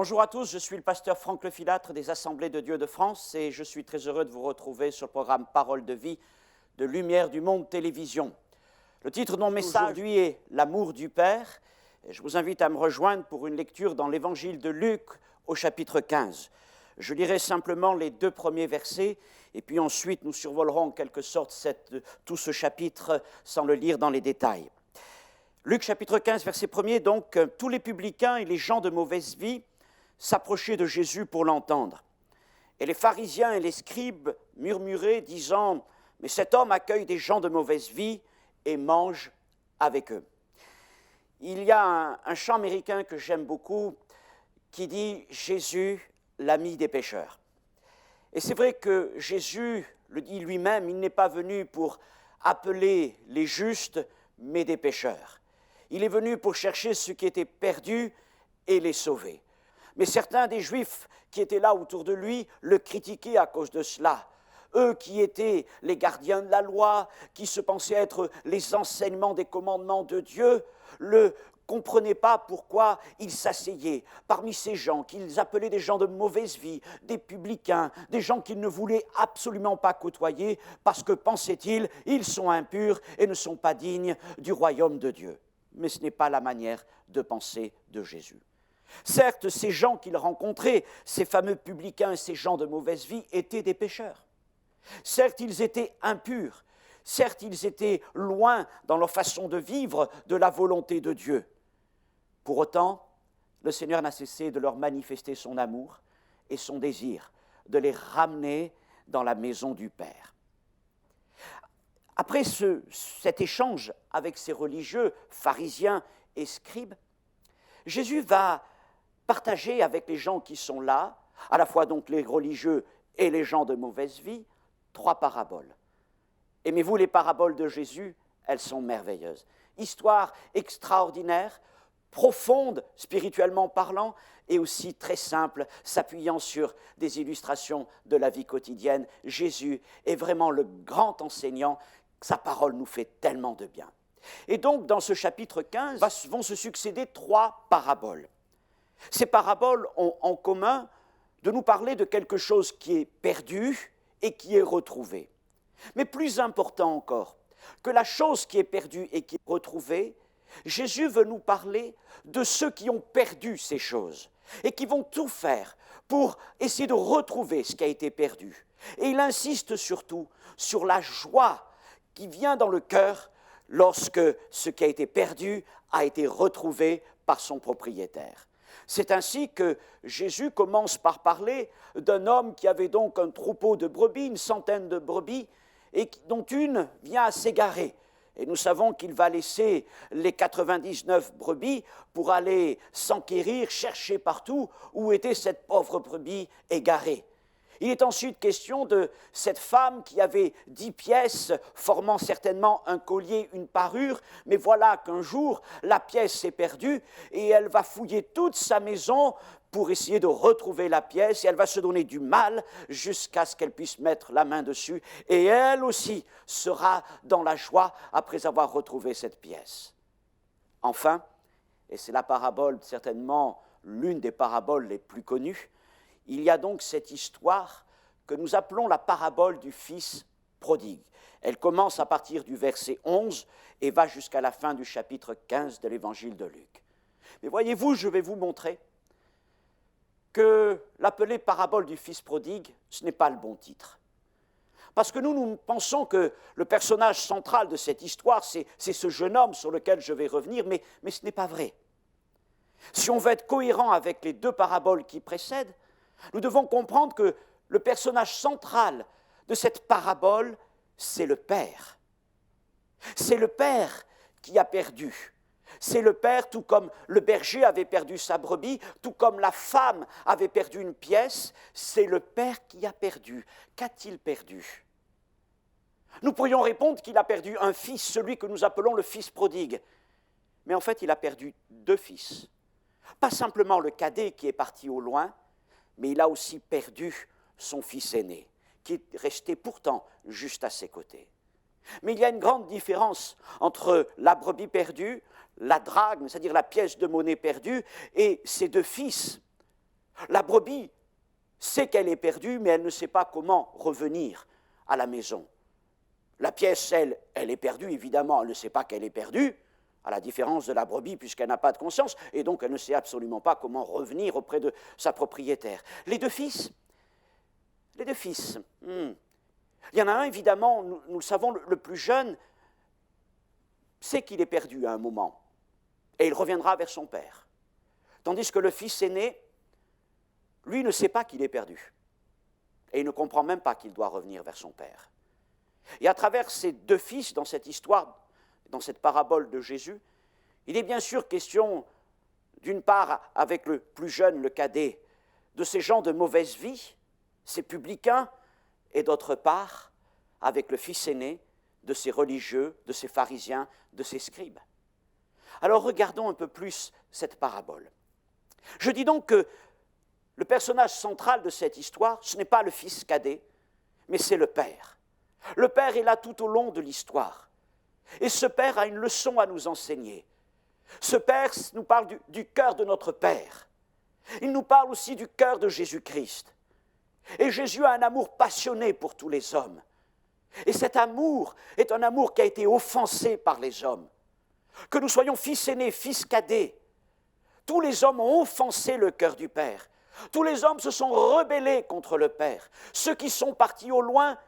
Bonjour à tous, je suis le pasteur Franck Lefilâtre des Assemblées de Dieu de France et je suis très heureux de vous retrouver sur le programme Parole de vie de Lumière du Monde Télévision. Le titre de mon message aujourd'hui est « L'amour du Père ». Je vous invite à me rejoindre pour une lecture dans l'Évangile de Luc au chapitre 15. Je lirai simplement les 2 premiers versets et puis ensuite nous survolerons en quelque sorte tout ce chapitre sans le lire dans les détails. Luc chapitre 15, verset 1er, donc, tous les publicains et les gens de mauvaise vie s'approchaient de Jésus pour l'entendre. Et les pharisiens et les scribes murmuraient, disant « Mais cet homme accueille des gens de mauvaise vie et mange avec eux. » Il y a un chant américain que j'aime beaucoup qui dit « Jésus, l'ami des pécheurs ». Et c'est vrai que Jésus le dit lui-même, il n'est pas venu pour appeler les justes, mais des pécheurs. Il est venu pour chercher ceux qui étaient perdus et les sauver. Mais certains des Juifs qui étaient là autour de lui le critiquaient à cause de cela. Eux qui étaient les gardiens de la loi, qui se pensaient être les enseignements des commandements de Dieu, ne comprenaient pas pourquoi ils s'asseyaient parmi ces gens qu'ils appelaient des gens de mauvaise vie, des publicains, des gens qu'ils ne voulaient absolument pas côtoyer parce que, pensaient-ils, ils sont impurs et ne sont pas dignes du royaume de Dieu. Mais ce n'est pas la manière de penser de Jésus. Certes, ces gens qu'il rencontrait, ces fameux publicains et ces gens de mauvaise vie, étaient des pécheurs. Certes, ils étaient impurs. Certes, ils étaient loin dans leur façon de vivre de la volonté de Dieu. Pour autant, le Seigneur n'a cessé de leur manifester son amour et son désir de les ramener dans la maison du Père. Après cet échange avec ces religieux, pharisiens et scribes, Jésus va partager avec les gens qui sont là, à la fois donc les religieux et les gens de mauvaise vie, 3 paraboles. Aimez-vous les paraboles de Jésus? Elles sont merveilleuses. Histoire extraordinaire, profonde spirituellement parlant, et aussi très simple, s'appuyant sur des illustrations de la vie quotidienne. Jésus est vraiment le grand enseignant, sa parole nous fait tellement de bien. Et donc, dans ce chapitre 15, vont se succéder 3 paraboles. Ces paraboles ont en commun de nous parler de quelque chose qui est perdu et qui est retrouvé. Mais plus important encore, que la chose qui est perdue et qui est retrouvée, Jésus veut nous parler de ceux qui ont perdu ces choses et qui vont tout faire pour essayer de retrouver ce qui a été perdu. Et il insiste surtout sur la joie qui vient dans le cœur lorsque ce qui a été perdu a été retrouvé par son propriétaire. C'est ainsi que Jésus commence par parler d'un homme qui avait donc un troupeau de brebis, une centaine de brebis, et dont une vient à s'égarer. Et nous savons qu'il va laisser les 99 brebis pour aller s'enquérir, chercher partout où était cette pauvre brebis égarée. Il est ensuite question de cette femme qui avait 10 pièces, formant certainement un collier, une parure, mais voilà qu'un jour, la pièce s'est perdue et elle va fouiller toute sa maison pour essayer de retrouver la pièce, et elle va se donner du mal jusqu'à ce qu'elle puisse mettre la main dessus, et elle aussi sera dans la joie après avoir retrouvé cette pièce. Enfin, et c'est la parabole, certainement l'une des paraboles les plus connues, il y a donc cette histoire que nous appelons la parabole du fils prodigue. Elle commence à partir du verset 11 et va jusqu'à la fin du chapitre 15 de l'évangile de Luc. Mais voyez-vous, je vais vous montrer que l'appeler parabole du fils prodigue, ce n'est pas le bon titre. Parce que nous pensons que le personnage central de cette histoire, c'est ce jeune homme sur lequel je vais revenir, mais ce n'est pas vrai. Si on veut être cohérent avec les 2 paraboles qui précèdent, nous devons comprendre que le personnage central de cette parabole, c'est le Père. C'est le Père qui a perdu. C'est le Père, tout comme le berger avait perdu sa brebis, tout comme la femme avait perdu une pièce, c'est le Père qui a perdu. Qu'a-t-il perdu? Nous pourrions répondre qu'il a perdu un fils, celui que nous appelons le fils prodigue. Mais en fait, il a perdu 2 fils. Pas simplement le cadet qui est parti au loin, mais il a aussi perdu son fils aîné, qui est resté pourtant juste à ses côtés. Mais il y a une grande différence entre la brebis perdue, la drachme, c'est-à-dire la pièce de monnaie perdue, et ses 2 fils, La brebis sait qu'elle est perdue, mais elle ne sait pas comment revenir à la maison. La pièce, elle est perdue, évidemment, elle ne sait pas qu'elle est perdue, à la différence de la brebis, puisqu'elle n'a pas de conscience, et donc elle ne sait absolument pas comment revenir auprès de sa propriétaire. Les deux fils, il y en a un, évidemment, nous le savons, le plus jeune, sait qu'il est perdu à un moment, et il reviendra vers son père. Tandis que le fils aîné, lui, ne sait pas qu'il est perdu, et il ne comprend même pas qu'il doit revenir vers son père. Et à travers ces deux fils, dans cette histoire, dans cette parabole de Jésus, il est bien sûr question, d'une part, avec le plus jeune, le cadet, de ces gens de mauvaise vie, ces publicains, et d'autre part, avec le fils aîné, de ces religieux, de ces pharisiens, de ces scribes. Alors regardons un peu plus cette parabole. Je dis donc que le personnage central de cette histoire, ce n'est pas le fils cadet, mais c'est le père. Le père est là tout au long de l'histoire. Et ce père a une leçon à nous enseigner. Ce père nous parle du cœur de notre Père. Il nous parle aussi du cœur de Jésus-Christ. Et Jésus a un amour passionné pour tous les hommes. Et cet amour est un amour qui a été offensé par les hommes. Que nous soyons fils aînés, fils cadets, tous les hommes ont offensé le cœur du Père. Tous les hommes se sont rebellés contre le Père. Ceux qui sont partis au loin,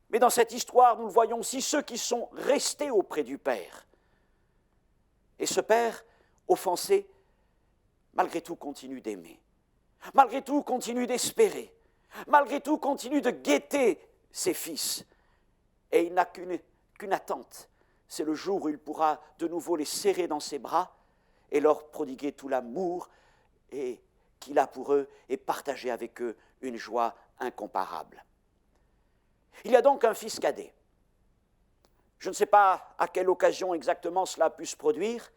mais dans cette histoire, nous le voyons aussi, ceux qui sont restés auprès du Père. Et ce Père, offensé, malgré tout continue d'aimer. Malgré tout continue d'espérer. Malgré tout continue de guetter ses fils. Et il n'a qu'une attente. C'est le jour où il pourra de nouveau les serrer dans ses bras et leur prodiguer tout l'amour qu'il a pour eux et partager avec eux une joie incomparable. Il y a donc un fils cadet. Je ne sais pas à quelle occasion exactement cela a pu se produire,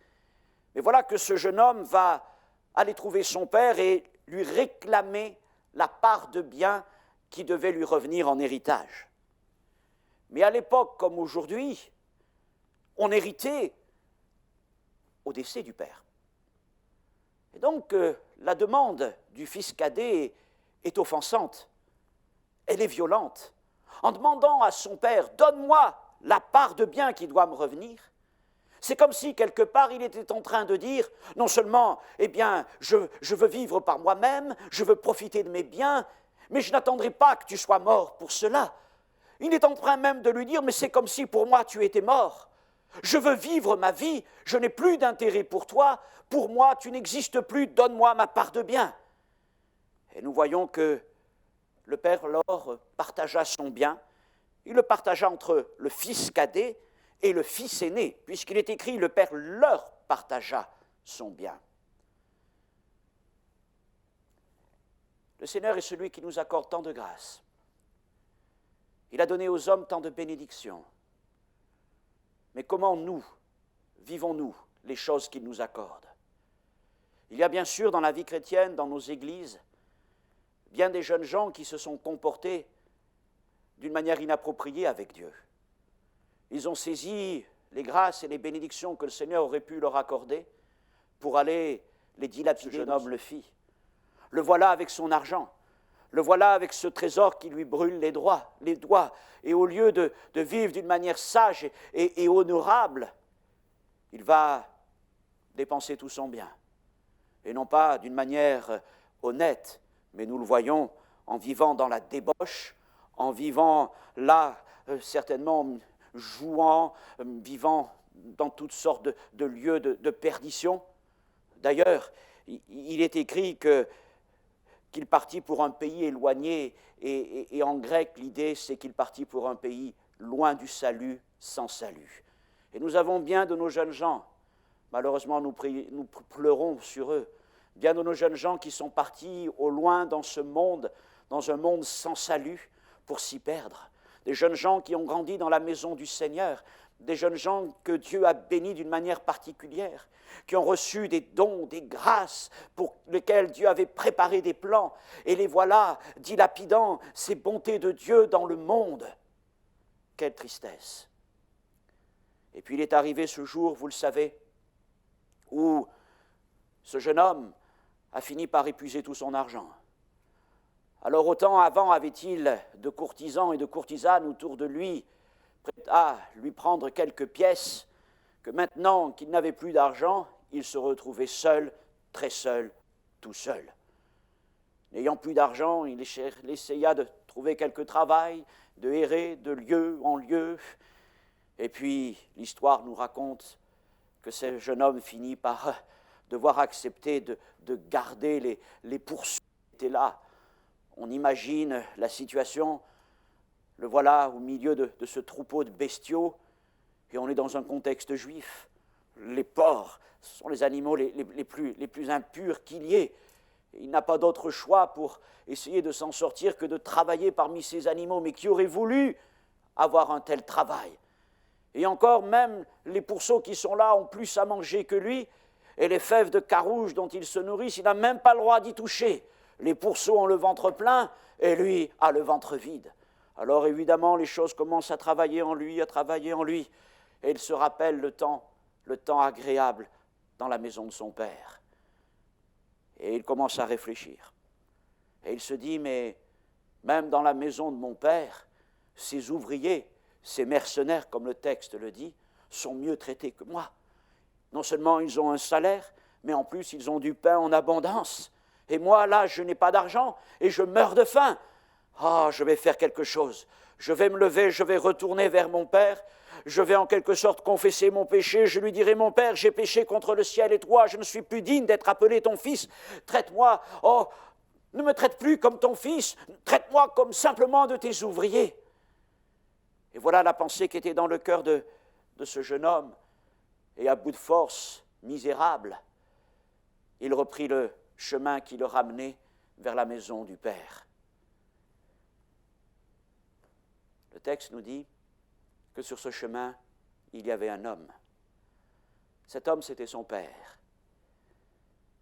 mais voilà que ce jeune homme va aller trouver son père et lui réclamer la part de bien qui devait lui revenir en héritage. Mais à l'époque comme aujourd'hui, on héritait au décès du père. Et donc la demande du fils cadet est offensante, elle est violente. En demandant à son père « Donne-moi la part de bien qui doit me revenir », c'est comme si, quelque part, il était en train de dire « Non seulement, eh bien, je veux vivre par moi-même, je veux profiter de mes biens, mais je n'attendrai pas que tu sois mort pour cela. » Il est en train même de lui dire « Mais c'est comme si pour moi tu étais mort. Je veux vivre ma vie, je n'ai plus d'intérêt pour toi, pour moi tu n'existes plus, donne-moi ma part de bien. » Et nous voyons que le père alors partagea son bien, il le partagea entre le fils cadet et le fils aîné, puisqu'il est écrit, le père leur partagea son bien. Le Seigneur est celui qui nous accorde tant de grâce. Il a donné aux hommes tant de bénédictions. Mais comment nous vivons-nous les choses qu'il nous accorde? Il y a bien sûr dans la vie chrétienne, dans nos églises, bien des jeunes gens qui se sont comportés d'une manière inappropriée avec Dieu. Ils ont saisi les grâces et les bénédictions que le Seigneur aurait pu leur accorder pour aller les dilapider. Ce jeune homme le fit. Le voilà avec son argent. Le voilà avec ce trésor qui lui brûle les doigts. Et au lieu de vivre d'une manière sage et honorable, il va dépenser tout son bien. Et non pas d'une manière honnête, mais nous le voyons en vivant dans la débauche, en vivant là, certainement jouant, vivant dans toutes sortes de lieux de perdition. D'ailleurs, il est écrit qu'il partit pour un pays éloigné, et en grec, l'idée, c'est qu'il partit pour un pays loin du salut, sans salut. Et nous avons bien de nos jeunes gens, malheureusement nous pleurons sur eux, bien de nos jeunes gens qui sont partis au loin dans ce monde, dans un monde sans salut, pour s'y perdre. Des jeunes gens qui ont grandi dans la maison du Seigneur, des jeunes gens que Dieu a bénis d'une manière particulière, qui ont reçu des dons, des grâces pour lesquels Dieu avait préparé des plans, et les voilà dilapidant ces bontés de Dieu dans le monde. Quelle tristesse! Et puis il est arrivé ce jour, vous le savez, où ce jeune homme a fini par épuiser tout son argent. Alors autant avant avait-il de courtisans et de courtisanes autour de lui, prêts à lui prendre quelques pièces, que maintenant qu'il n'avait plus d'argent, il se retrouvait seul, très seul, tout seul. N'ayant plus d'argent, il essaya de trouver quelque travail, de errer de lieu en lieu. Et puis, l'histoire nous raconte que ce jeune homme finit par devoir accepter de garder les poursuites qui étaient là. On imagine la situation, le voilà au milieu de ce troupeau de bestiaux, et on est dans un contexte juif. Les porcs sont les animaux les plus impurs qu'il y ait. Il n'a pas d'autre choix pour essayer de s'en sortir que de travailler parmi ces animaux, mais qui aurait voulu avoir un tel travail. Et encore, même les pourceaux qui sont là ont plus à manger que lui, et les fèves de carouge dont ils se nourrissent, il n'a même pas le droit d'y toucher. Les pourceaux ont le ventre plein, et lui a le ventre vide. Alors évidemment, les choses commencent à travailler en lui, et il se rappelle le temps agréable dans la maison de son père. Et il commence à réfléchir. Et il se dit, mais même dans la maison de mon père, ces ouvriers, ces mercenaires, comme le texte le dit, sont mieux traités que moi. Non seulement ils ont un salaire, mais en plus ils ont du pain en abondance. Et moi, là, je n'ai pas d'argent et je meurs de faim. Ah, je vais faire quelque chose. Je vais me lever, je vais retourner vers mon père. Je vais en quelque sorte confesser mon péché. Je lui dirai, mon père, j'ai péché contre le ciel et toi, je ne suis plus digne d'être appelé ton fils. Traite-moi, oh, ne me traite plus comme ton fils, traite-moi comme simplement de tes ouvriers. Et voilà la pensée qui était dans le cœur de ce jeune homme. Et à bout de force, misérable, il reprit le chemin qui le ramenait vers la maison du Père. Le texte nous dit que sur ce chemin, il y avait un homme. Cet homme, c'était son père.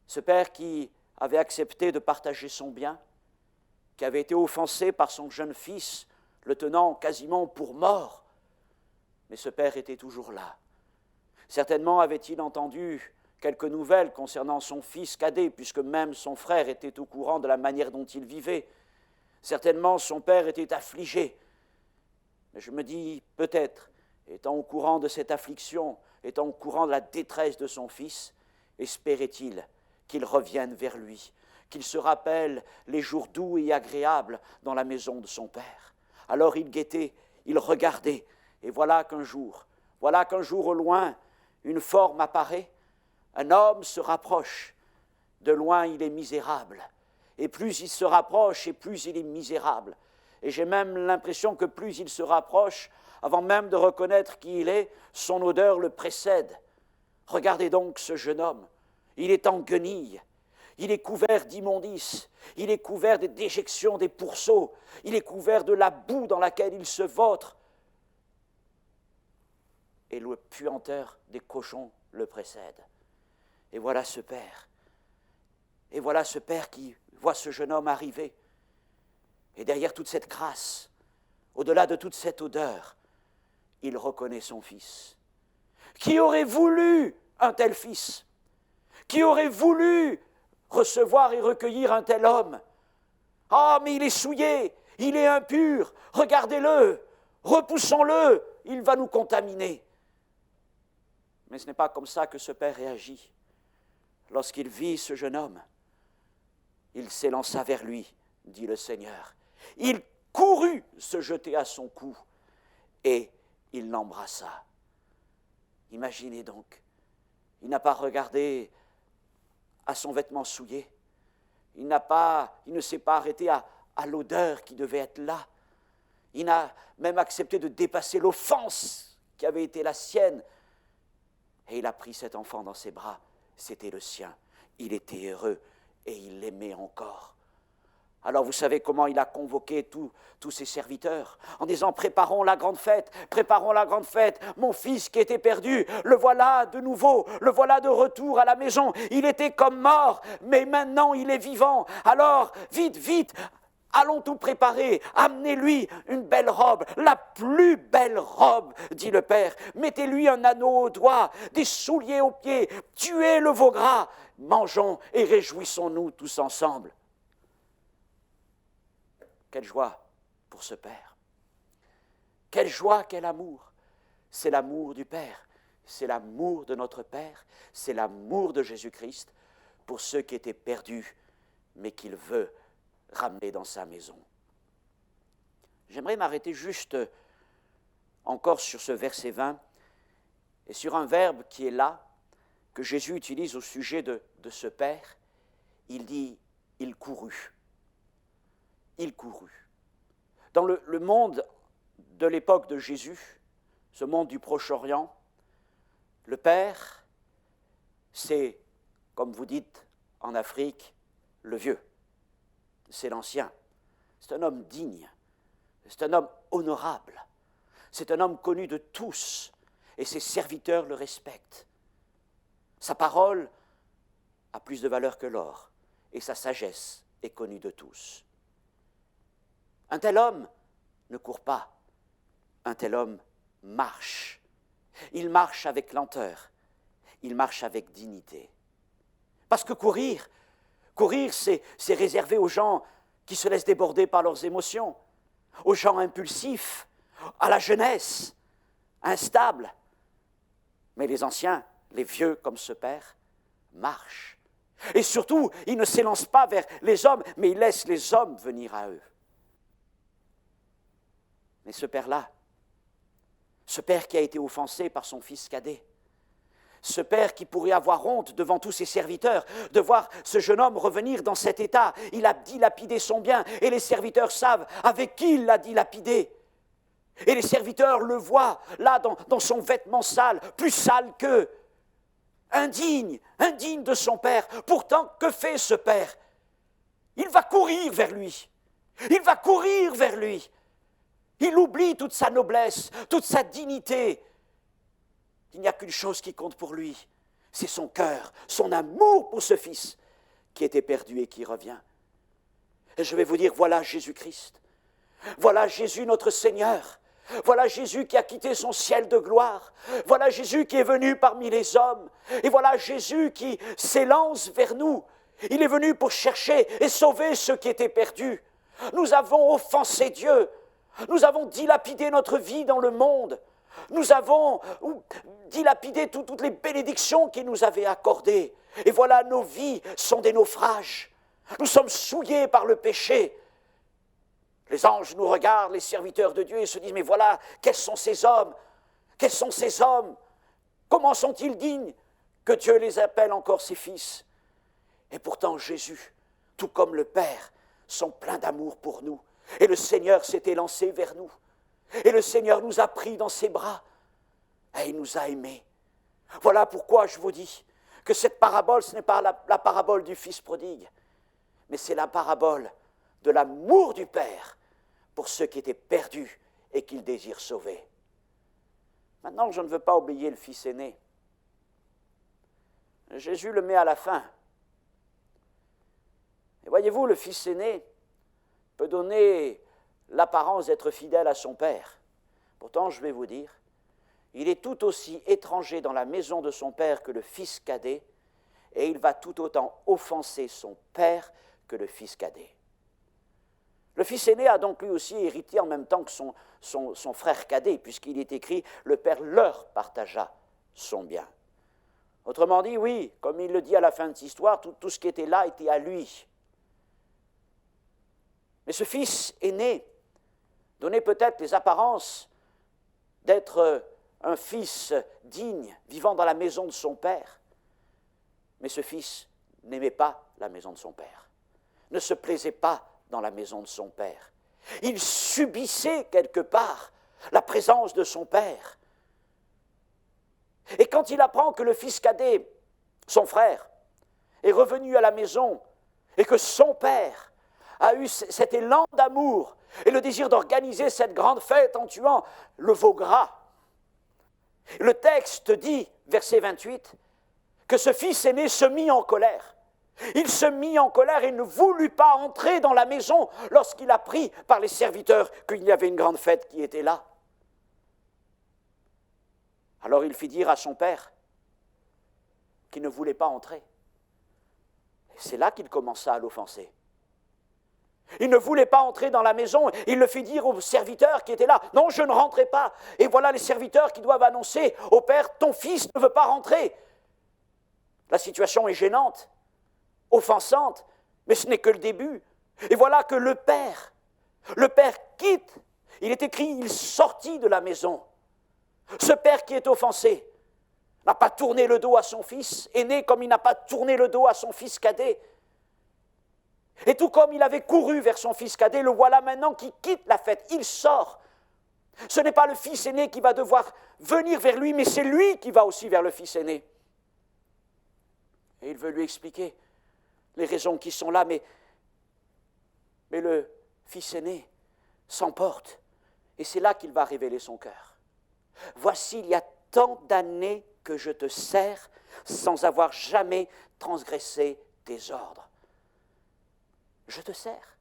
Ce père qui avait accepté de partager son bien, qui avait été offensé par son jeune fils, le tenant quasiment pour mort. Mais ce père était toujours là. Certainement avait-il entendu quelques nouvelles concernant son fils cadet, puisque même son frère était au courant de la manière dont il vivait. Certainement son père était affligé. Mais je me dis, peut-être, étant au courant de cette affliction, étant au courant de la détresse de son fils, espérait-il qu'il revienne vers lui, qu'il se rappelle les jours doux et agréables dans la maison de son père. Alors il guettait, il regardait, et voilà qu'un jour au loin, une forme apparaît, un homme se rapproche. De loin, il est misérable. Et plus il se rapproche, et plus il est misérable. Et j'ai même l'impression que plus il se rapproche, avant même de reconnaître qui il est, son odeur le précède. Regardez donc ce jeune homme. Il est en guenilles. Il est couvert d'immondices. Il est couvert des déjections des pourceaux. Il est couvert de la boue dans laquelle il se vautre. Et le puanteur des cochons le précède. Et voilà ce père. Et voilà ce père qui voit ce jeune homme arriver. Et derrière toute cette grâce, au-delà de toute cette odeur, il reconnaît son fils. Qui aurait voulu un tel fils? Qui aurait voulu recevoir et recueillir un tel homme? Ah, mais il est souillé, il est impur, regardez-le, repoussons-le, il va nous contaminer. Mais ce n'est pas comme ça que ce père réagit. Lorsqu'il vit ce jeune homme, il s'élança vers lui, dit le Seigneur. Il courut se jeter à son cou et il l'embrassa. Imaginez donc, il n'a pas regardé à son vêtement souillé, il ne s'est pas arrêté à l'odeur qui devait être là, il n'a même accepté de dépasser l'offense qui avait été la sienne, et il a pris cet enfant dans ses bras, c'était le sien, il était heureux et il l'aimait encore. Alors vous savez comment il a convoqué tous ses serviteurs en disant « Préparons la grande fête, mon fils qui était perdu, le voilà de nouveau, le voilà de retour à la maison, il était comme mort, mais maintenant il est vivant, alors vite, allons tout préparer, amenez-lui une belle robe, la plus belle robe, dit le père. Mettez-lui un anneau au doigt, des souliers aux pieds, tuez le veau gras, mangeons et réjouissons-nous tous ensemble. Quelle joie pour ce père. Quelle joie, quel amour. C'est l'amour du Père, c'est l'amour de notre Père, c'est l'amour de Jésus-Christ pour ceux qui étaient perdus, mais qu'il veut ramener dans sa maison. J'aimerais m'arrêter juste encore sur ce verset 20 et sur un verbe qui est là, que Jésus utilise au sujet de ce Père. Il dit « il courut ». Il courut. Dans le monde de l'époque de Jésus, ce monde du Proche-Orient, le Père, c'est, comme vous dites en Afrique, le vieux. C'est l'ancien. C'est un homme digne. C'est un homme honorable. C'est un homme connu de tous. Et ses serviteurs le respectent. Sa parole a plus de valeur que l'or. Et sa sagesse est connue de tous. Un tel homme ne court pas. Un tel homme marche. Il marche avec lenteur. Il marche avec dignité. Parce que courir, c'est réservé aux gens qui se laissent déborder par leurs émotions, aux gens impulsifs, à la jeunesse, instable. Mais les anciens, les vieux comme ce père, marchent. Et surtout, ils ne s'élancent pas vers les hommes, mais ils laissent les hommes venir à eux. Mais ce père-là, ce père qui a été offensé par son fils cadet, ce père qui pourrait avoir honte devant tous ses serviteurs de voir ce jeune homme revenir dans cet état, il a dilapidé son bien et les serviteurs savent avec qui il l'a dilapidé. Et les serviteurs le voient là dans son vêtement sale, plus sale qu'eux, indigne de son père. Pourtant, que fait ce père? Il va courir vers lui. Il va courir vers lui. Il oublie toute sa noblesse, toute sa dignité. Il n'y a qu'une chose qui compte pour lui, c'est son cœur, son amour pour ce fils qui était perdu et qui revient. Et je vais vous dire, voilà Jésus-Christ, voilà Jésus notre Seigneur, voilà Jésus qui a quitté son ciel de gloire, voilà Jésus qui est venu parmi les hommes, et voilà Jésus qui s'élance vers nous. Il est venu pour chercher et sauver ceux qui étaient perdus. Nous avons offensé Dieu, nous avons dilapidé notre vie dans le monde, nous avons dilapidé toutes les bénédictions qu'il nous avait accordées. Et voilà, nos vies sont des naufrages. Nous sommes souillés par le péché. Les anges nous regardent, les serviteurs de Dieu, et se disent, mais voilà, quels sont ces hommes? Quels sont ces hommes? Comment sont-ils dignes que Dieu les appelle encore ses fils? Et pourtant Jésus, tout comme le Père, sont pleins d'amour pour nous. Et le Seigneur s'est élancé vers nous. Et le Seigneur nous a pris dans ses bras. Et il nous a aimés. Voilà pourquoi je vous dis que cette parabole, ce n'est pas la parabole du Fils prodigue, mais c'est la parabole de l'amour du Père pour ceux qui étaient perdus et qu'il désire sauver. Maintenant, je ne veux pas oublier le Fils aîné. Jésus le met à la fin. Et voyez-vous, le Fils aîné peut donner l'apparence d'être fidèle à son père. Pourtant, je vais vous dire, il est tout aussi étranger dans la maison de son père que le fils cadet, et il va tout autant offenser son père que le fils cadet. Le fils aîné a donc lui aussi hérité en même temps que son frère cadet, puisqu'il est écrit « le père leur partagea son bien ». Autrement dit, oui, comme il le dit à la fin de cette histoire, tout ce qui était là était à lui. Mais ce fils aîné donnait peut-être les apparences d'être un fils digne, vivant dans la maison de son père. Mais ce fils n'aimait pas la maison de son père, ne se plaisait pas dans la maison de son père. Il subissait quelque part la présence de son père. Et quand il apprend que le fils cadet, son frère, est revenu à la maison et que son père a eu cet élan d'amour et le désir d'organiser cette grande fête en tuant le veau gras, le texte dit, verset 28, que ce fils aîné se mit en colère. Il se mit en colère et ne voulut pas entrer dans la maison lorsqu'il apprit par les serviteurs qu'il y avait une grande fête qui était là. Alors il fit dire à son père qu'il ne voulait pas entrer. Et c'est là qu'il commença à l'offenser. Il ne voulait pas entrer dans la maison, il le fit dire aux serviteurs qui étaient là, non, je ne rentrerai pas. Et voilà les serviteurs qui doivent annoncer au père, ton fils ne veut pas rentrer. La situation est gênante, offensante, mais ce n'est que le début. Et voilà que le père quitte, il est écrit, il sortit de la maison. Ce père qui est offensé n'a pas tourné le dos à son fils aîné comme il n'a pas tourné le dos à son fils cadet. Et tout comme il avait couru vers son fils cadet, le voilà maintenant qui quitte la fête, il sort. Ce n'est pas le fils aîné qui va devoir venir vers lui, mais c'est lui qui va aussi vers le fils aîné. Et il veut lui expliquer les raisons qui sont là, mais le fils aîné s'emporte. Et c'est là qu'il va révéler son cœur. Voici, il y a tant d'années que je te sers sans avoir jamais transgressé tes ordres. Je te sers.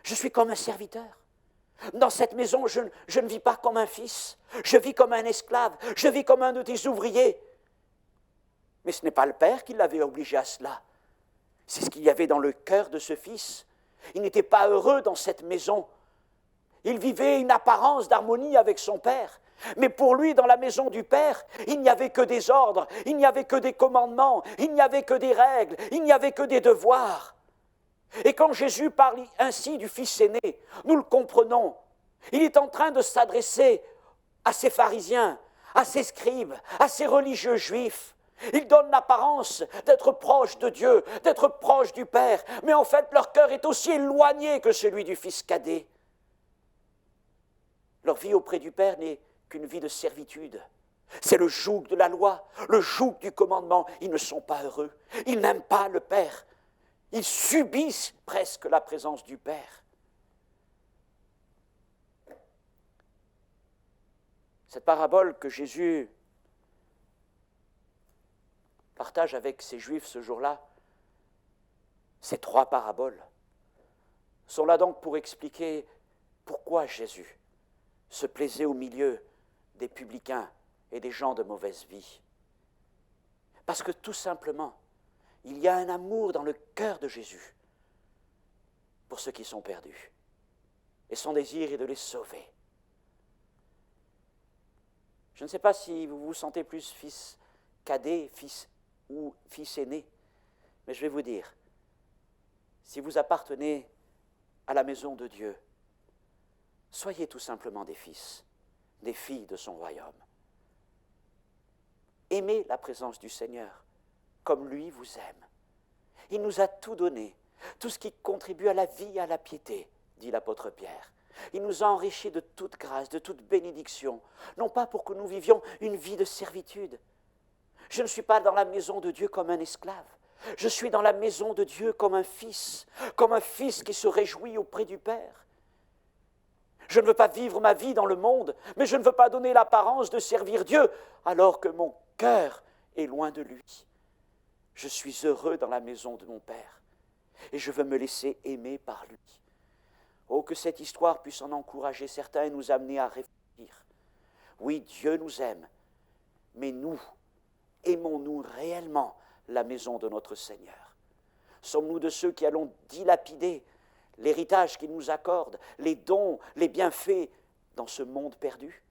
Je suis comme un serviteur. Dans cette maison, je ne vis pas comme un fils. Je vis comme un esclave. Je vis comme un de tes ouvriers. Mais ce n'est pas le père qui l'avait obligé à cela. C'est ce qu'il y avait dans le cœur de ce fils. Il n'était pas heureux dans cette maison. Il vivait une apparence d'harmonie avec son père. Mais pour lui, dans la maison du Père, il n'y avait que des ordres, il n'y avait que des commandements, il n'y avait que des règles, il n'y avait que des devoirs. Et quand Jésus parle ainsi du fils aîné, nous le comprenons. Il est en train de s'adresser à ces pharisiens, à ces scribes, à ces religieux juifs. Ils donnent l'apparence d'être proches de Dieu, d'être proches du Père, mais en fait leur cœur est aussi éloigné que celui du fils cadet. Leur vie auprès du Père n'est qu'une vie de servitude. C'est le joug de la loi, le joug du commandement. Ils ne sont pas heureux, ils n'aiment pas le Père. Ils subissent presque la présence du Père. Cette parabole que Jésus partage avec ces Juifs ce jour-là, ces trois paraboles, sont là donc pour expliquer pourquoi Jésus se plaisait au milieu des publicains et des gens de mauvaise vie. Parce que tout simplement, il y a un amour dans le cœur de Jésus pour ceux qui sont perdus. Et son désir est de les sauver. Je ne sais pas si vous vous sentez plus fils cadet, fils ou fils aîné, mais je vais vous dire, si vous appartenez à la maison de Dieu, soyez tout simplement des fils, des filles de son royaume. Aimez la présence du Seigneur comme lui vous aime. Il nous a tout donné, tout ce qui contribue à la vie et à la piété, dit l'apôtre Pierre. Il nous a enrichis de toute grâce, de toute bénédiction, non pas pour que nous vivions une vie de servitude. Je ne suis pas dans la maison de Dieu comme un esclave. Je suis dans la maison de Dieu comme un fils qui se réjouit auprès du Père. Je ne veux pas vivre ma vie dans le monde, mais je ne veux pas donner l'apparence de servir Dieu alors que mon cœur est loin de lui. Je suis heureux dans la maison de mon Père et je veux me laisser aimer par lui. Oh, que cette histoire puisse en encourager certains et nous amener à réfléchir. Oui, Dieu nous aime, mais nous, aimons-nous réellement la maison de notre Seigneur? Sommes-nous de ceux qui allons dilapider l'héritage qu'il nous accorde, les dons, les bienfaits dans ce monde perdu?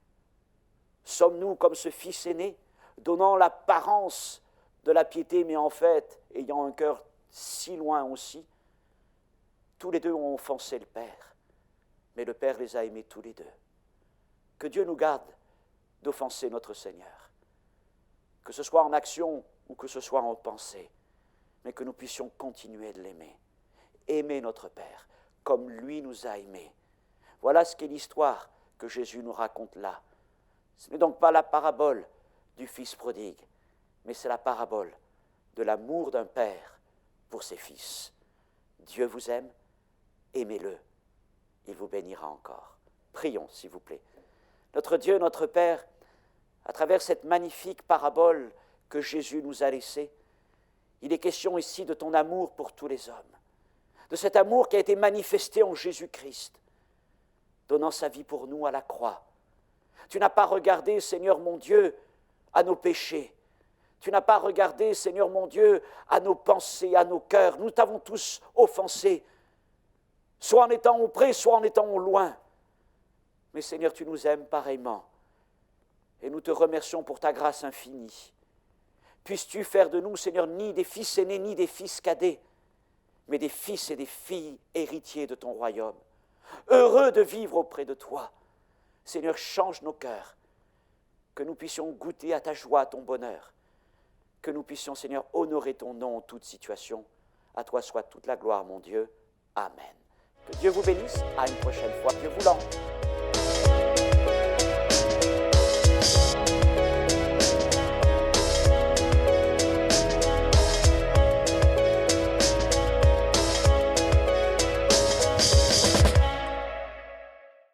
Sommes-nous comme ce fils aîné, donnant l'apparence de la piété, mais en fait ayant un cœur si loin aussi? Tous les deux ont offensé le Père, mais le Père les a aimés tous les deux. Que Dieu nous garde d'offenser notre Seigneur, que ce soit en action ou que ce soit en pensée, mais que nous puissions continuer de l'aimer. Aimer notre Père comme lui nous a aimés. Voilà ce qu'est l'histoire que Jésus nous raconte là. Ce n'est donc pas la parabole du Fils prodigue, mais c'est la parabole de l'amour d'un Père pour ses fils. Dieu vous aime, aimez-le, il vous bénira encore. Prions, s'il vous plaît. Notre Dieu, notre Père, à travers cette magnifique parabole que Jésus nous a laissée, Il est question ici de ton amour pour tous les hommes, de cet amour qui a été manifesté en Jésus-Christ, donnant sa vie pour nous à la croix. Tu n'as pas regardé, Seigneur mon Dieu, à nos péchés. Tu n'as pas regardé, Seigneur mon Dieu, à nos pensées, à nos cœurs. Nous t'avons tous offensés, soit en étant auprès, soit en étant au loin. Mais Seigneur, tu nous aimes pareillement. Et nous te remercions pour ta grâce infinie. Puisses-tu faire de nous, Seigneur, ni des fils aînés, ni des fils cadets, mais des fils et des filles héritiers de ton royaume, heureux de vivre auprès de toi. Seigneur, change nos cœurs, que nous puissions goûter à ta joie, à ton bonheur, que nous puissions, Seigneur, honorer ton nom en toute situation. À toi soit toute la gloire, mon Dieu. Amen. Que Dieu vous bénisse. À une prochaine fois, Dieu voulant.